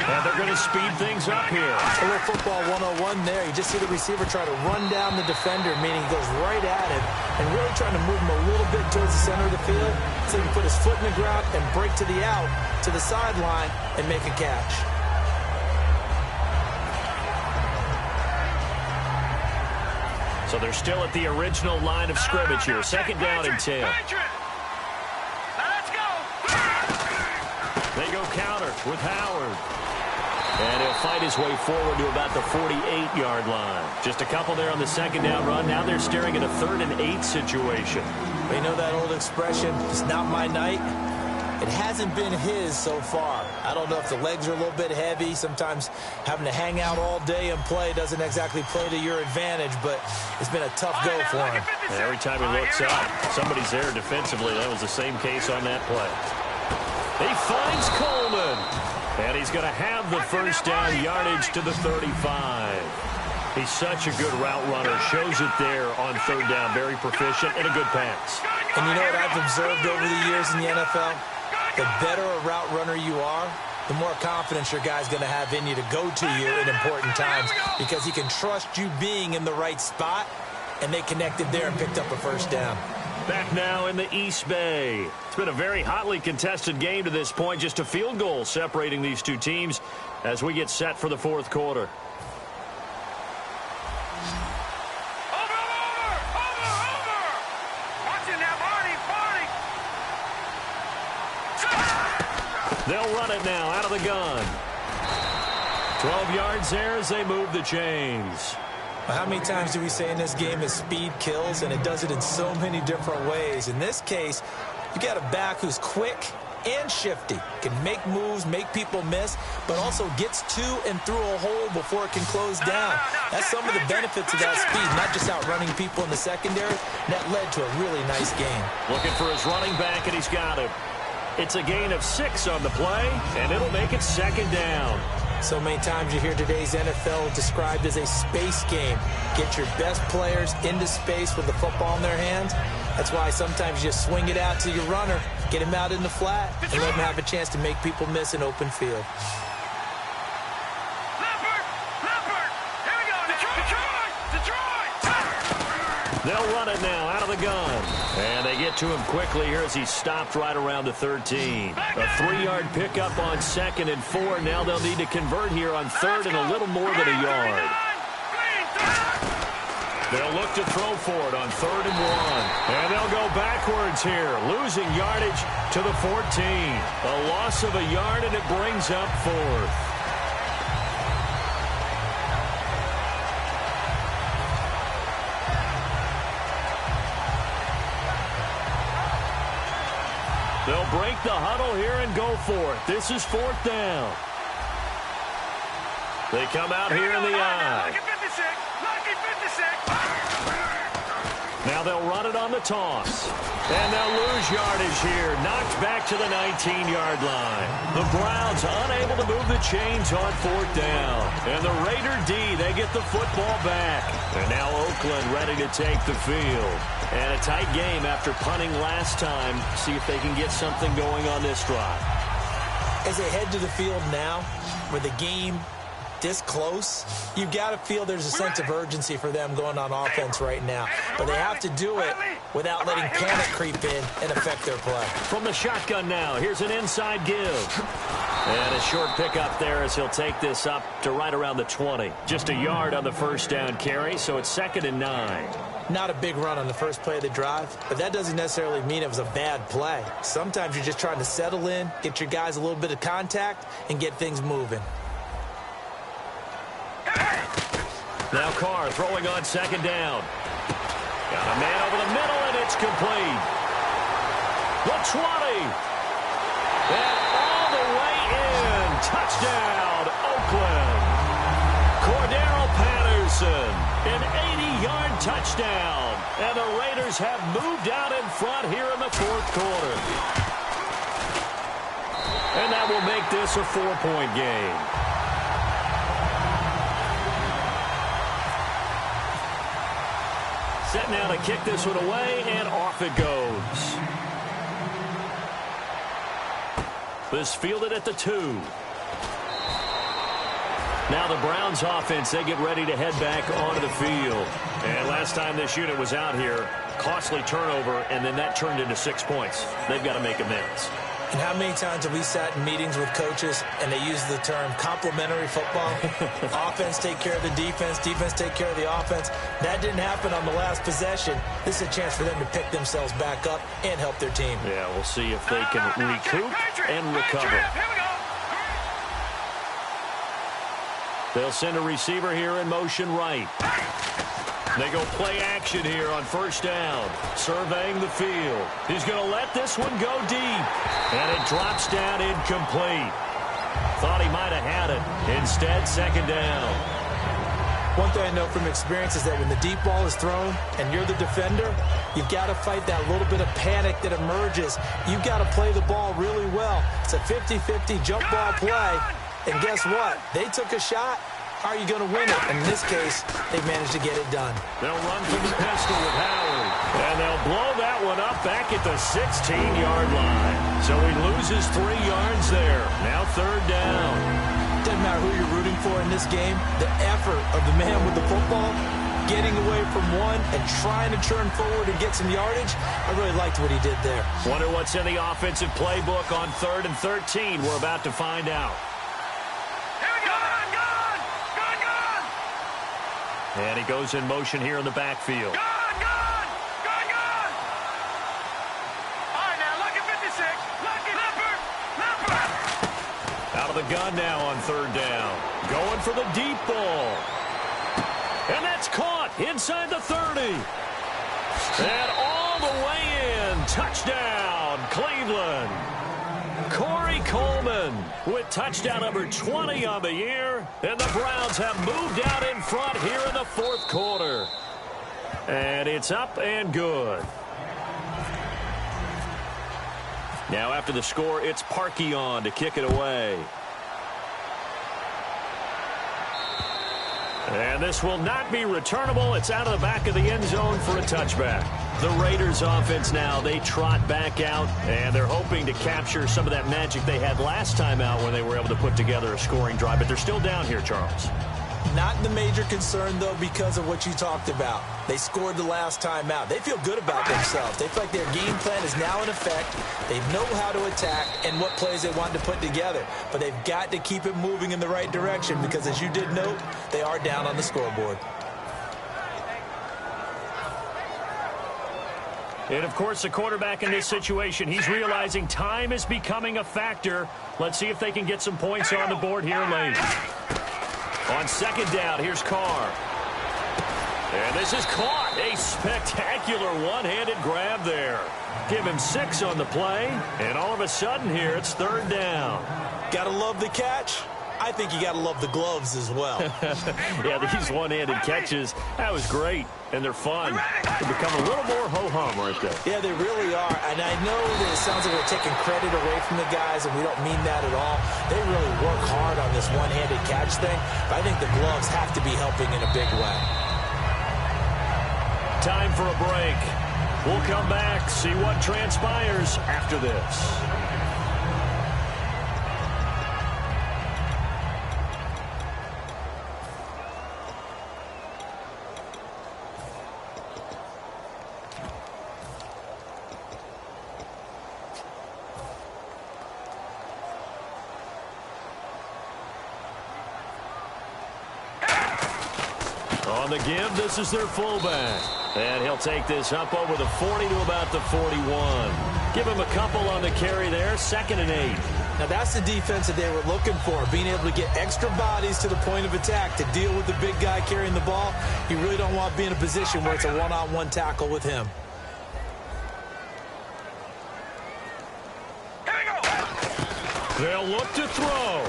And they're going to speed things up here. A little football 101 there. You just see the receiver try to run down the defender, meaning he goes right at him and really trying to move him a little bit towards the center of the field so he can put his foot in the ground and break to the out, to the sideline, and make a catch. So they're still at the original line of scrimmage here. Second down and 10. Let's go. They go counter with Howard. And he'll fight his way forward to about the 48-yard line. Just a couple there on the second down run. Now they're staring at a 3rd and 8 situation. You know that old expression, it's not my night? It hasn't been his so far. I don't know if the legs are a little bit heavy. Sometimes having to hang out all day and play doesn't exactly play to your advantage, but it's been a tough go for him. And every time he looks up, somebody's there defensively. That was the same case on that play. He finds Coleman. And he's going to have the first down yardage to the 35. He's such a good route runner. Shows it there on 3rd down. Very proficient and a good pass. And you know what I've observed over the years in the NFL? The better a route runner you are, the more confidence your guy's going to have in you to go to you in important times because he can trust you being in the right spot, and they connected there and picked up a first down. Back now in the East Bay. It's been a very hotly contested game to this point. Just a field goal separating these two teams as we get set for the 4th quarter. Over. Watching that Barney. They'll run it now out of the gun. 12 yards there as they move the chains. How many times do we say in this game that speed kills, and it does it in so many different ways? In this case, you got a back who's quick and shifty, can make moves, make people miss, but also gets to and through a hole before it can close down. That's some of the benefits of that speed, not just outrunning people in the secondary. That led to a really nice game. Looking for his running back, and he's got him. It's a gain of 6 on the play, and it'll make it 2nd down. So many times you hear today's NFL described as a space game. Get your best players into space with the football in their hands. That's why sometimes you swing it out to your runner, get him out in the flat, and let him have a chance to make people miss an open field. Here we go. Detroit. They'll run it now out of the gun. And they get to him quickly here as he's stopped right around the 13. A 3-yard pickup on 2nd and 4. Now they'll need to convert here on 3rd and a little more than a yard. They'll look to throw for it on 3rd and 1. And they'll go backwards here, losing yardage to the 14. A loss of a yard, and it brings up 4th. They'll break the huddle here and go for it. This is 4th down. They come out here in the I. Now they'll run it on the toss. And they'll lose yardage here. Knocked back to the 19-yard line. The Browns unable to move the chains on 4th down. And the Raider D, they get the football back. And now Oakland ready to take the field. And a tight game after punting last time. See if they can get something going on this drive. As they head to the field now, with the game this close, you've got to feel there's a sense of urgency for them going on offense right now. But they have to do it without letting panic creep in and affect their play. From the shotgun now, here's an inside give. And a short pickup there as he'll take this up to right around the 20. Just a yard on the first down carry, so it's 2nd and 9. Not a big run on the first play of the drive, but that doesn't necessarily mean it was a bad play. Sometimes you're just trying to settle in, get your guys a little bit of contact, and get things moving. Now Carr throwing on 2nd down. Got a man over the middle, and it's complete. The 20. And all the way in. Touchdown, Oakland. Cordero Patterson, an 80-yard touchdown. And the Raiders have moved out in front here in the 4th quarter. And that will make this a 4-point game. Set now to kick this one away, and off it goes. This fielded at the 2. Now the Browns offense, they get ready to head back onto the field. And last time this unit was out here, costly turnover, and then that turned into 6 points. They've got to make amends. And how many times have we sat in meetings with coaches and they use the term complementary football? Offense take care of the defense, defense take care of the offense. That didn't happen on the last possession. This is a chance for them to pick themselves back up and help their team. Yeah, we'll see if they can recoup and recover. They'll send a receiver here in motion right. They go play action here on first down. Surveying the field. He's going to let this one go deep. And it drops down incomplete. Thought he might have had it. Instead, second down. One thing I know from experience is that when the deep ball is thrown and you're the defender, you've got to fight that little bit of panic that emerges. You've got to play the ball really well. It's a 50-50 jump ball play. And guess what? They took a shot. How are you going to win it? And in this case, they managed to get it done. They'll run from the pistol with Howard. And they'll blow that one up back at the 16-yard line. So he loses 3 yards there. Now third down. Doesn't matter who you're rooting for in this game. The effort of the man with the football, getting away from one and trying to turn forward and get some yardage, I really liked what he did there. Wonder what's in the offensive playbook on 3rd and 13. We're about to find out. And he goes in motion here in the backfield. All right, now look at 56. Look at Leopard. Out of the gun now on 3rd down. Going for the deep ball. And that's caught inside the 30. And all the way in. Touchdown, Cleveland. Corey Coleman with touchdown number 20 on the year. And the Browns have moved out in front here in the 4th quarter. And it's up and good. Now after the score, it's Parkey on to kick it away. And this will not be returnable. It's out of the back of the end zone for a touchback. The Raiders offense now, they trot back out, and they're hoping to capture some of that magic they had last time out when they were able to put together a scoring drive. But they're still down here, Charles. Not the major concern, though, because of what you talked about. They scored the last time out. They feel good about themselves. They feel like their game plan is now in effect. They know how to attack and what plays they want to put together. But they've got to keep it moving in the right direction because, as you did note, they are down on the scoreboard. And, of course, the quarterback in this situation, he's realizing time is becoming a factor. Let's see if they can get some points on the board here late. On 2nd down, here's Carr. And this is caught. A spectacular one-handed grab there. Give him 6 on the play. And all of a sudden here, it's 3rd down. Gotta love the catch. I think you gotta love the gloves as well. Yeah, these one-handed catches, that was great. And they're fun. They become a little more ho-hum right there. Yeah, they really are. And I know that it sounds like we're taking credit away from the guys, and we don't mean that at all. They really work hard on this one-handed catch thing. But I think the gloves have to be helping in a big way. Time for a break. We'll come back, see what transpires after this. On the give, this is their fullback. And he'll take this up over the 40 to about the 41. Give him a couple on the carry there, 2nd and 8. Now that's the defense that they were looking for, being able to get extra bodies to the point of attack to deal with the big guy carrying the ball. You really don't want to be in a position where it's a one-on-one tackle with him. Here we go. They'll look to throw.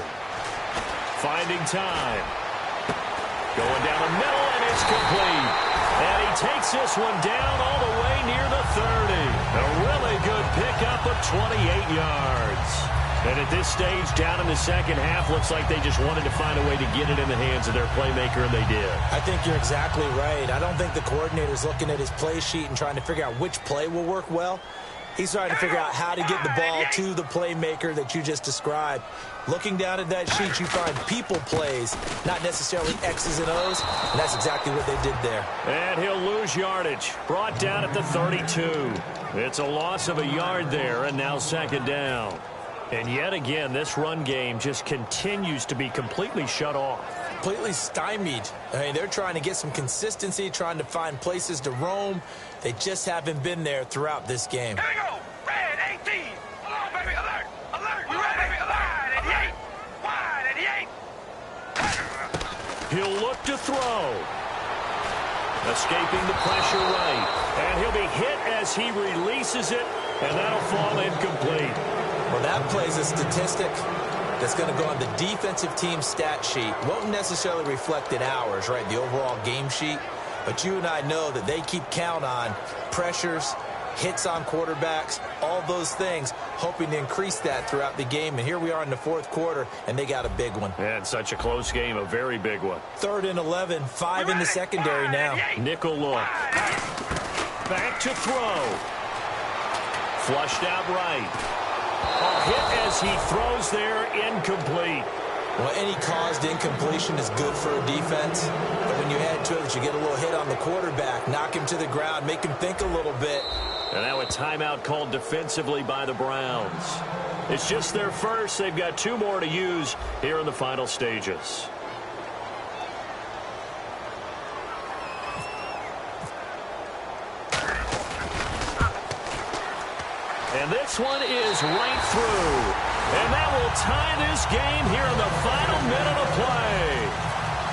Finding time. Going down the middle, and it's complete. And he takes this one down all the way near the 30. A really good pickup of 28 yards. And at this stage, down in the second half, looks like they just wanted to find a way to get it in the hands of their playmaker, and they did. I think you're exactly right. I don't think the coordinator's looking at his play sheet and trying to figure out which play will work well. He's trying to figure out how to get the ball to the playmaker that you just described. Looking down at that sheet, you find people plays, not necessarily X's and O's, and that's exactly what they did there. And he'll lose yardage. Brought down at the 32. It's a loss of a yard there, and now 2nd down. And yet again, this run game just continues to be completely shut off. Completely stymied. I mean, they're trying to get some consistency, trying to find places to roam. They just haven't been there throughout this game. Here we go. Red 18. Come on, baby. Alert. Alert. We ready, baby. Alert. 88. Wide 88. He'll look to throw. Escaping the pressure right. And he'll be hit as he releases it, and that'll fall incomplete. Well, that plays a statistic that's going to go on the defensive team stat sheet. Won't necessarily reflect in ours, right, the overall game sheet. But you and I know that they keep count on pressures, hits on quarterbacks, all those things, hoping to increase that throughout the game. And here we are in the fourth quarter, and they got a big one. And such a close game, a very big one. 3rd and 11, 5 in the secondary now. Nickel look. Back to throw. Flushed out right. A hit as he throws there, incomplete. Well, any caused incompletion is good for a defense. But when you add to it that you get a little hit on the quarterback, knock him to the ground, make him think a little bit. And now a timeout called defensively by the Browns. It's just their first. They've got 2 more to use here in the final stages. And this one is right through. And that will tie this game here in the final minute of play.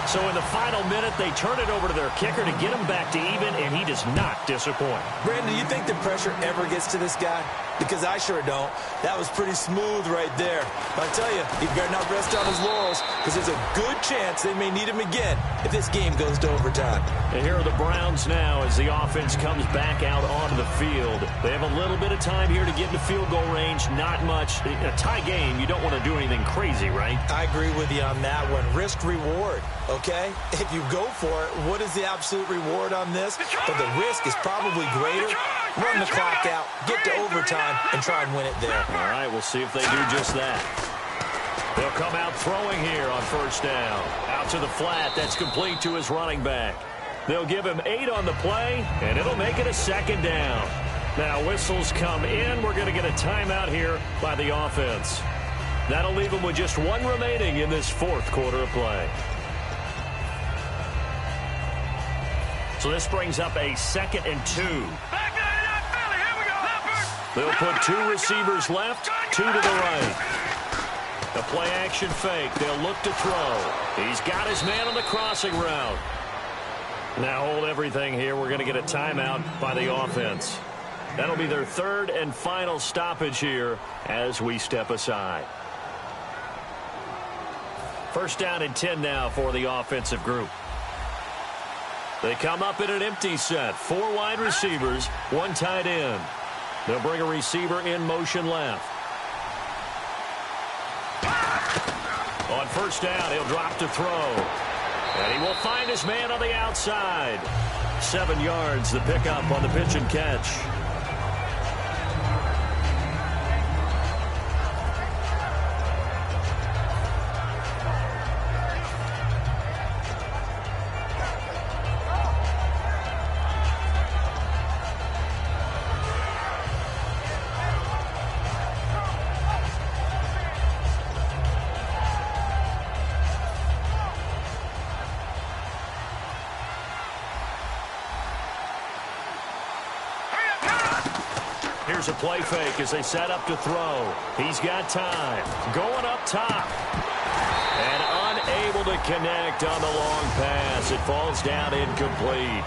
So in the final minute, they turn it over to their kicker to get him back to even, and he does not disappoint. Brandon, do you think the pressure ever gets to this guy? Because I sure don't. That was pretty smooth right there. But I tell you, he better not rest on his laurels, because there's a good chance they may need him again if this game goes to overtime. And here are the Browns now as the offense comes back out onto the field. They have a little bit of time here to get into field goal range. Not much. A tie game, you don't want to do anything crazy, right? I agree with you on that one. Risk-reward, okay? If you go for it, what is the absolute reward on this? But the risk is probably greater. Run the clock out, get to overtime, and try and win it there. All right, we'll see if they do just that. They'll come out throwing here on 1st down. Out to the flat. That's complete to his running back. They'll give him 8 on the play, and it'll make it a 2nd down. Now, whistles come in. We're going to get a timeout here by the offense. That'll leave them with just 1 remaining in this 4th quarter of play. So this brings up a 2nd and 2. They'll put 2 receivers left, 2 to the right. A play-action fake. They'll look to throw. He's got his man on the crossing route. Now hold everything here. We're going to get a timeout by the offense. That'll be their 3rd and final stoppage here as we step aside. 1st down and 10 now for the offensive group. They come up in an empty set. 4 wide receivers, 1 tight end. They'll bring a receiver in motion left. On 1st down, he'll drop to throw. And he will find his man on the outside. 7 yards, the pickup on the pitch and catch. Here's a play fake as they set up to throw. He's got time. Going up top. And unable to connect on the long pass. It falls down incomplete.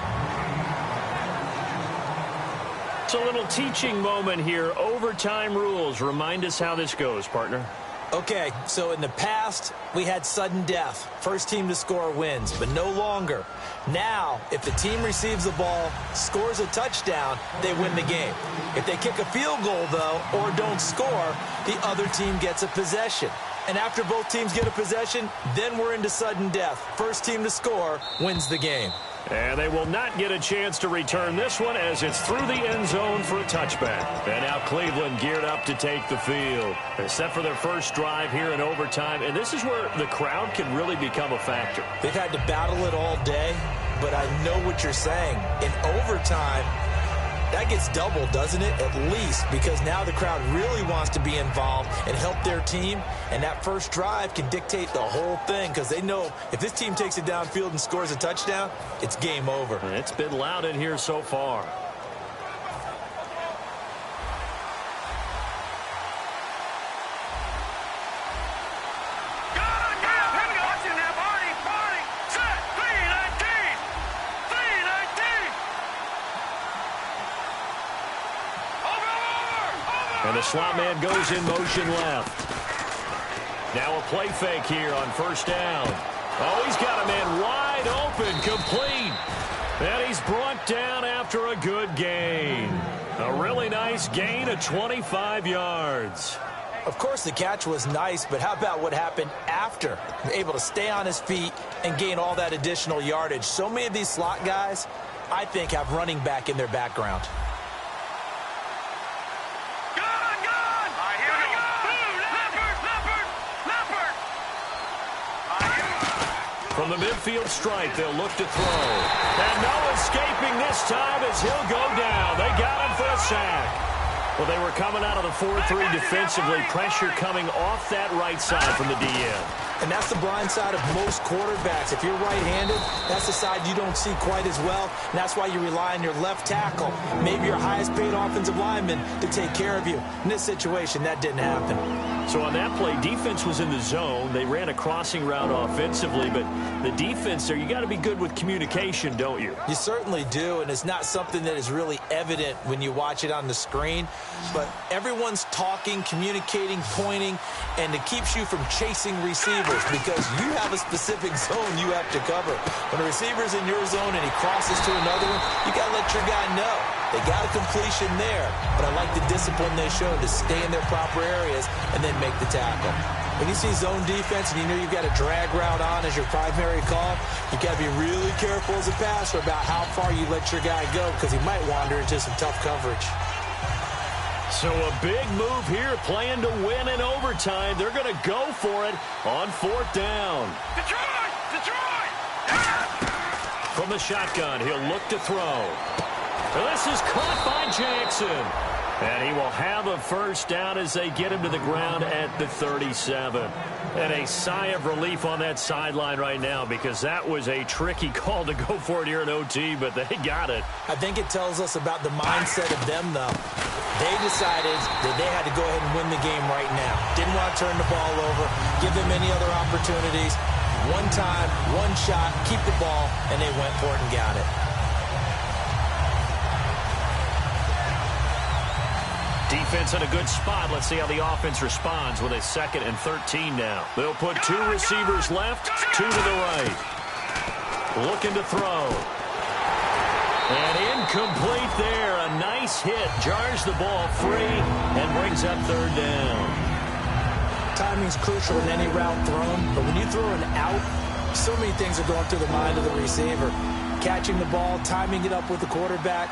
It's a little teaching moment here. Overtime rules. Remind us how this goes, partner. Okay, so in the past, we had sudden death. First team to score wins, but no longer. Now, if the team receives the ball, scores a touchdown, they win the game. If they kick a field goal, though, or don't score, the other team gets a possession. And after both teams get a possession, then we're into sudden death. First team to score wins the game. And they will not get a chance to return this one as it's through the end zone for a touchback. And now Cleveland geared up to take the field. They're set for their first drive here in overtime. And this is where the crowd can really become a factor. They've had to battle it all day, but I know what you're saying. In overtime, That gets doubled, doesn't it? At least, because now the crowd really wants to be involved and help their team, and that first drive can dictate the whole thing because they know if this team takes it downfield and scores a touchdown, it's game over. It's been loud in here so far. And the slot man goes in motion left. Now a play fake here on first down. Oh, he's got a man wide open, complete. And he's brought down after a good gain. A really nice gain of 25 yards. Of course, the catch was nice, but how about what happened after? Able to stay on his feet and gain all that additional yardage. So many of these slot guys, I think, have running back in their background. From the midfield stripe, they'll look to throw. And no escaping this time as he'll go down. They got him for a sack. Well, they were coming out of the 4-3 defensively. Pressure coming off that right side from the DN. And that's the blind side of most quarterbacks. If you're right-handed, that's the side you don't see quite as well. And that's why you rely on your left tackle, maybe your highest-paid offensive lineman, to take care of you. In this situation, that didn't happen. So on that play, defense was in the zone. They ran a crossing route offensively, but the defense there, you got to be good with communication, don't you? You certainly do, and it's not something that is really evident when you watch it on the screen. But everyone's talking, communicating, pointing, and it keeps you from chasing receivers because you have a specific zone you have to cover. When a receiver's in your zone and he crosses to another one, you got to let your guy know. They got a completion there, but I like the discipline they showed to stay in their proper areas and then make the tackle. When you see zone defense and you know you've got a drag route on as your primary call, you got to be really careful as a passer about how far you let your guy go because he might wander into some tough coverage. So a big move here, playing to win in overtime. They're going to go for it on fourth down. Detroit! Detroit! From the shotgun, he'll look to throw. Well, this is caught by Jackson. And he will have a first down as they get him to the ground at the 37. And a sigh of relief on that sideline right now because that was a tricky call to go for it here in OT, but they got it. I think it tells us about the mindset of them, though. They decided that they had to go ahead and win the game right now. Didn't want to turn the ball over, give them any other opportunities. One time, one shot, keep the ball, and they went for it and got it. Defense in a good spot. Let's see how the offense responds with a 2nd and 13 now. They'll put 2 receivers left, 2 to the right. Looking to throw. And incomplete there. A nice hit. Jars the ball free and brings up 3rd down. Timing's crucial in any route thrown, but when you throw an out, so many things are going through the mind of the receiver. Catching the ball, timing it up with the quarterback.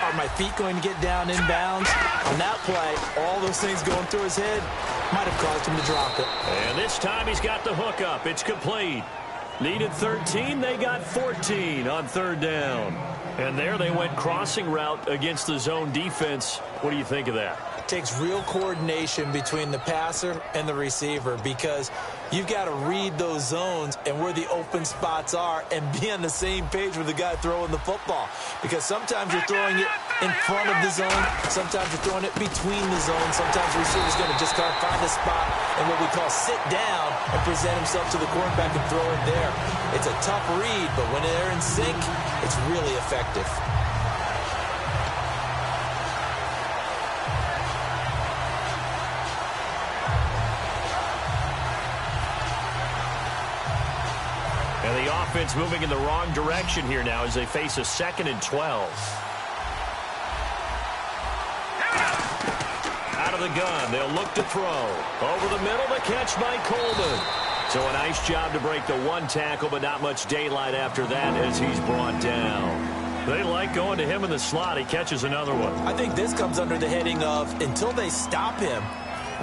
Are my feet going to get down inbounds? On that play, all those things going through his head might have caused him to drop it. And this time he's got the hook up. It's complete. Needed 13. They got 14 on 3rd down. And there they went crossing route against the zone defense. What do you think of that? It takes real coordination between the passer and the receiver because you've got to read those zones and where the open spots are and be on the same page with the guy throwing the football. Because sometimes you're throwing it in front of the zone. Sometimes you're throwing it between the zones. Sometimes the receiver's going to just kind of find a spot and what we call sit down and present himself to the quarterback and throw it there. It's a tough read, but when they're in sync, it's really effective. And the offense moving in the wrong direction here now as they face a 2nd and 12. Out of the gun, they'll look to throw. Over the middle, the catch by Coleman. So a nice job to break the 1 tackle, but not much daylight after that as he's brought down. They like going to him in the slot. He catches another one. I think this comes under the heading of until they stop him,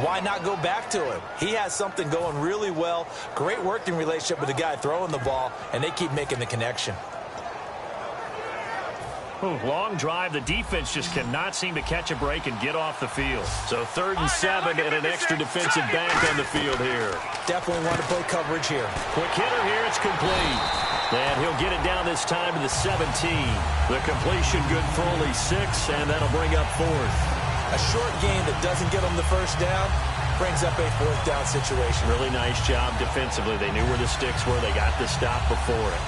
why not go back to him? He has something going really well. Great working relationship with the guy throwing the ball, and they keep making the connection. Long drive. The defense just cannot seem to catch a break and get off the field. So 3rd and 7 and an extra defensive back on the field here. Definitely want to play coverage here. Quick hitter here. It's complete. And he'll get it down this time to the 17. The completion good for only 6, and that'll bring up 4th. A short game that doesn't get them the first down brings up a 4th down situation. Really nice job defensively. They knew where the sticks were. They got the stop before it.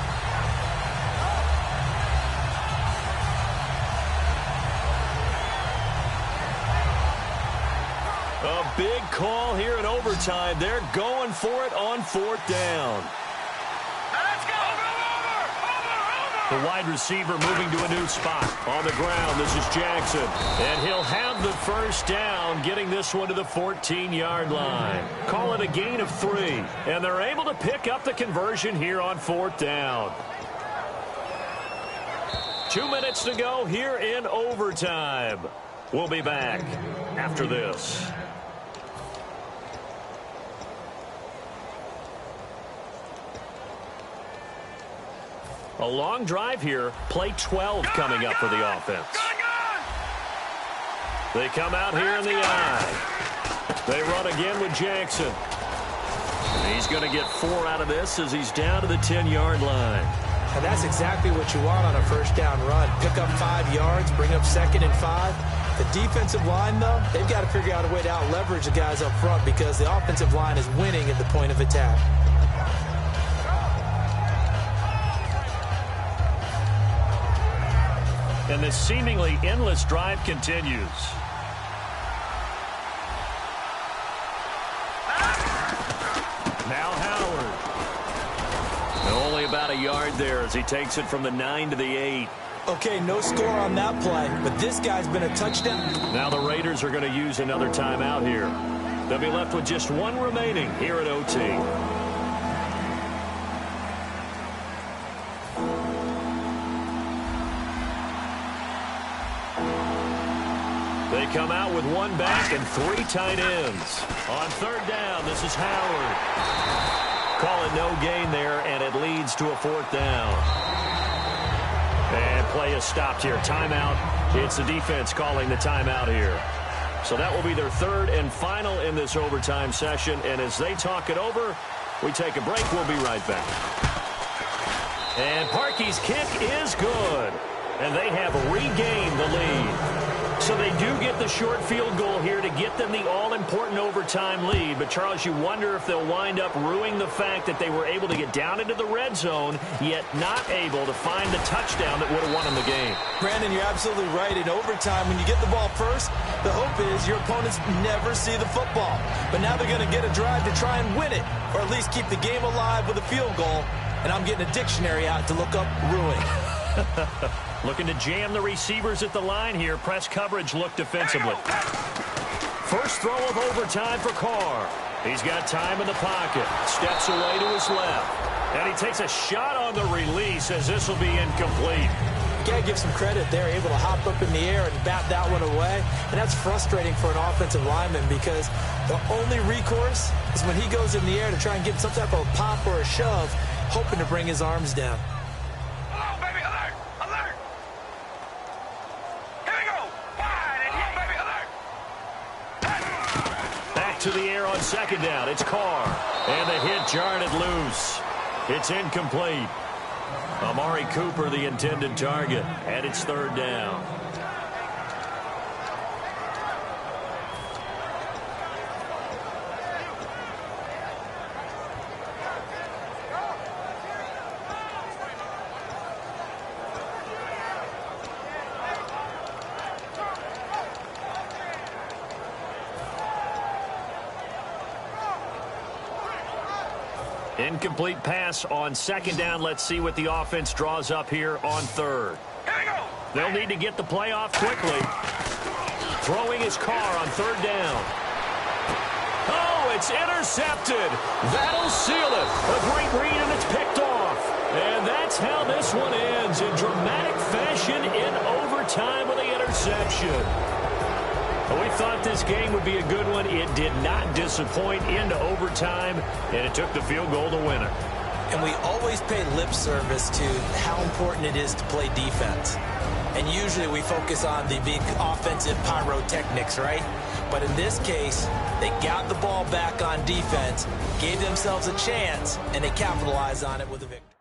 A big call here in overtime. They're going for it on 4th down. Let's go. Over. The wide receiver moving to a new spot. On the ground, this is Jackson. And he'll have the first down, getting this one to the 14-yard line. Call it a gain of 3. And they're able to pick up the conversion here on 4th down. 2 minutes to go here in overtime. We'll be back after this. A long drive here. Play 12 coming up for the offense. They come out here in the I. They run again with Jackson. He's going to get 4 out of this as he's down to the 10-yard line. And that's exactly what you want on a first down run. Pick up 5 yards, bring up 2nd and 5. The defensive line, though, they've got to figure out a way to out-leverage the guys up front because the offensive line is winning at the point of attack. And this seemingly endless drive continues. Now Howard. Only about a yard there as he takes it from the 9 to the 8. Okay, no score on that play, but this guy's been a touchdown. Now the Raiders are going to use another timeout here. They'll be left with just 1 remaining here at OT. They come out with 1 back and 3 tight ends. On 3rd down, this is Howard. Call it no gain there, and it leads to a 4th down. And play is stopped here. Timeout. It's the defense calling the timeout here. So that will be their 3rd and final in this overtime session. And as they talk it over, we take a break. We'll be right back. And Parkey's kick is good. And they have regained the lead. So they do get the short field goal here to get them the all-important overtime lead. But, Charles, you wonder if they'll wind up ruining the fact that they were able to get down into the red zone, yet not able to find the touchdown that would have won them the game. Brandon, you're absolutely right. In overtime, when you get the ball first, the hope is your opponents never see the football. But now they're going to get a drive to try and win it, or at least keep the game alive with a field goal. And I'm getting a dictionary out to look up ruin. Looking to jam the receivers at the line here. Press coverage look defensively. First throw of overtime for Carr. He's got time in the pocket. Steps away to his left. And he takes a shot on the release as this will be incomplete. You got to give some credit. They're able to hop up in the air and bat that one away. And that's frustrating for an offensive lineman because the only recourse is when he goes in the air to try and get some type of pop or a shove, hoping to bring his arms down. To the air on 2nd down. It's Carr. And the hit jarred it loose. It's incomplete. Amari Cooper, the intended target. And it's 3rd down. Incomplete pass on 2nd down. Let's see what the offense draws up here on 3rd. They'll need to get the play off quickly. Throwing his Carr on 3rd down. Oh, it's intercepted. That'll seal it. A great read, and it's picked off. And that's how this one ends in dramatic fashion in overtime with the interception. We thought this game would be a good one. It did not disappoint into overtime, and it took the field goal to win it. And we always pay lip service to how important it is to play defense. And usually we focus on the big offensive pyrotechnics, right? But in this case, they got the ball back on defense, gave themselves a chance, and they capitalized on it with a victory.